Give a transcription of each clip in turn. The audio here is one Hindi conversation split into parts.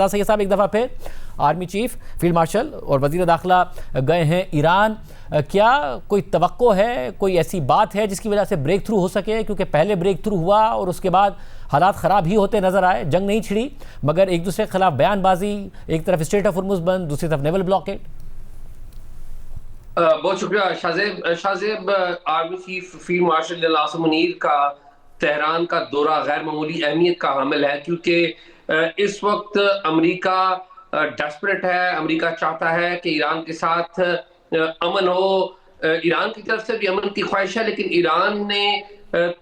एजाज सैयद साहब, एक दफ़ा फिर आर्मी चीफ, फील्ड मार्शल और वज़ीर दाखिला गए हैं ईरान। क्या कोई तवक्को है, कोई ऐसी बात है जिसकी वजह से ब्रेक थ्रू हो सके? क्योंकि पहले ब्रेक थ्रू हुआ और उसके बाद हालात ख़राब ही होते नज़र आए, जंग नहीं छिड़ी मगर एक दूसरे के खिलाफ बयानबाजी, एक तरफ स्ट्रेट ऑफ हॉर्मुज़ बंद, दूसरी तरफ नेवल ब्लॉकेड। बहुत शुक्रिया Shahzeb. Army chief field marshal general Asim Munir का तेहरान का दौरा गैर मामूली अहमियत का हामिल है, क्योंकि इस वक्त अमेरिका डेस्परेट है। अमेरिका चाहता है कि ईरान के साथ अमन हो। ईरान की तरफ से भी अमन की ख्वाहिश है, लेकिन ईरान ने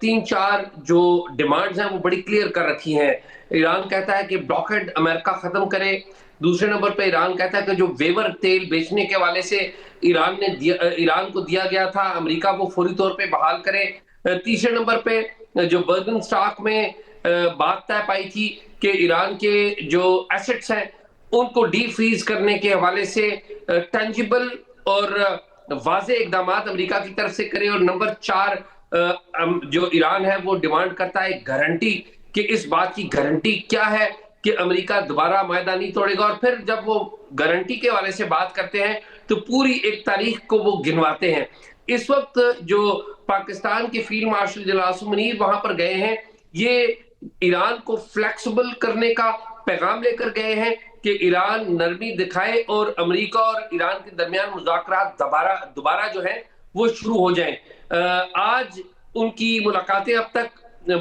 3-4 जो डिमांड्स हैं वो बड़ी क्लियर कर रखी हैं। ईरान कहता है कि ब्लॉकेड अमेरिका खत्म करे। दूसरे नंबर पे ईरान कहता है कि जो वेवर तेल बेचने के हवाले से ईरान को दिया गया था, अमेरिका वो फौरी तौर पे बहाल करे। तीसरे नंबर पे जो बर्गन स्टॉक में बात तय पाई थी कि ईरान के जो एसेट्स हैं उनको डी फ्रीज करने के हवाले से टेंजिबल और वाज़े इकदाम अमेरिका की तरफ से करे। और नंबर 4 जो ईरान है वो डिमांड करता है गारंटी, कि इस बात की गारंटी क्या है कि अमेरिका दोबारा मायदा नहीं तोड़ेगा। और फिर जब वो गारंटी के हवाले से बात करते हैं तो पूरी एक तारीख को वो गिनवाते हैं। इस वक्त जो पाकिस्तान के field marshal general Asim Munir वहां पर गए हैं, ये ईरान को फ्लेक्सिबल करने का पैगाम लेकर गए हैं कि ईरान नरमी दिखाए और अमेरिका और ईरान के दरमियान मुज़ाकरात दोबारा जो है वो शुरू हो जाएं। आज उनकी मुलाकातें अब तक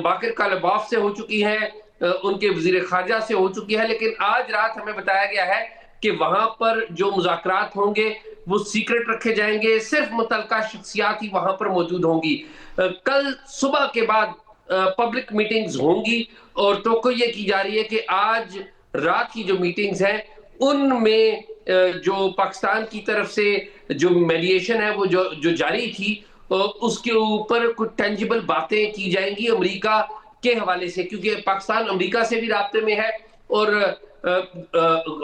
बाकिर कालिबाफ से हो चुकी हैं, उनके वजीर खारजा से हो चुकी है, लेकिन आज रात हमें बताया गया है कि वहां पर जो मुज़ाकरात होंगे वो सीक्रेट रखे जाएंगे, सिर्फ मुतल्लिका शख्सियात ही वहां पर मौजूद होंगी। कल सुबह के बाद पब्लिक मीटिंग्स होंगी और तो ये की जा रही है कि आज रात की जो मीटिंग्स हैं उनमें जो पाकिस्तान की तरफ से जो मेडिएशन है वो जो जारी थी उसके ऊपर कुछ टेंजिबल बातें की जाएंगी अमेरिका के हवाले से, क्योंकि पाकिस्तान अमेरिका से भी राब्ते में है और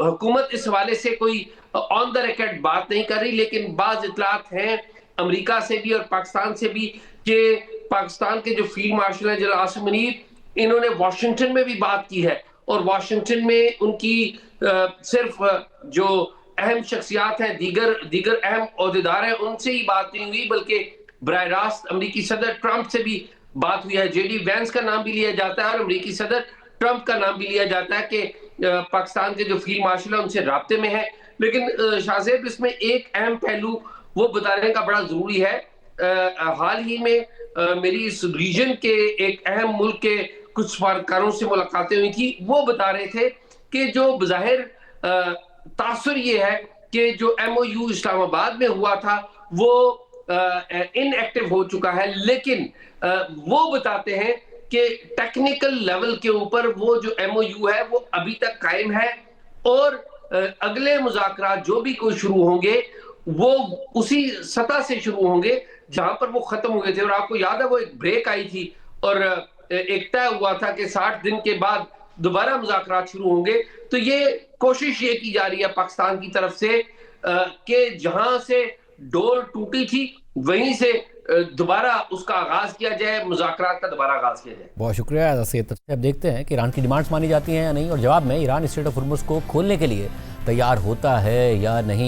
हुकूमत इस हवाले से कोई ऑन द रिकॉर्ड बात नहीं कर रही, लेकिन बाज इतलात हैं अमेरिका से भी और पाकिस्तान से भी कि पाकिस्तान के जो फील्ड मार्शल हैं जनरल आसिम मुनीर, इन्होंने वाशिंगटन में भी बात की है और वाशिंगटन में उनकी सिर्फ जो अहम शख्सियात हैं, दीगर अहम ओहदेदार हैं, उनसे ही बात नहीं हुई, बल्कि बराह रास्त अमेरिकी सदर ट्रंप से भी बात हुई है। जेडी वैंस का नाम भी लिया जाता है और अमेरिकी सदर ट्रंप का नाम भी लिया जाता है कि पाकिस्तान के जो फील्ड मार्शल है उनसे राब्ते में है। लेकिन शाहजेब, इसमें एक अहम पहलू वो बताने का बड़ा जरूरी है। हाल ही में मेरी इस रीजन के एक अहम मुल्क के कुछ सफारतकारों से मुलाकातें हुई थी। वो बता रहे थे कि जो बज़ाहिर तासुर ये है कि जो MOU इस्लामाबाद में हुआ था वो इनएक्टिव हो चुका है, लेकिन वो बताते हैं कि टेक्निकल लेवल के ऊपर वो जो MOU है वो अभी तक कायम है और अगले मुज़ाकरात जो भी कोई शुरू होंगे वो उसी सतह से शुरू होंगे जहां पर वो खत्म हुए थे। और आपको याद है वो एक ब्रेक आई थी और एक तय हुआ था कि 60 दिन के बाद दोबारा मुज़ाकरात शुरू होंगे। तो ये कोशिश ये की जा रही है पाकिस्तान की तरफ से कि जहां से डोर टूटी थी वहीं से दोबारा उसका आगाज किया जाए, मुज़ाकरात का दोबारा आगाज किया जाए। बहुत शुक्रिया। अब देखते हैं कि ईरान की डिमांड्स मानी जाती हैं या नहीं और जवाब में ईरान स्ट्रेट ऑफ हॉर्मुज़ को खोलने के लिए तैयार होता है या नहीं।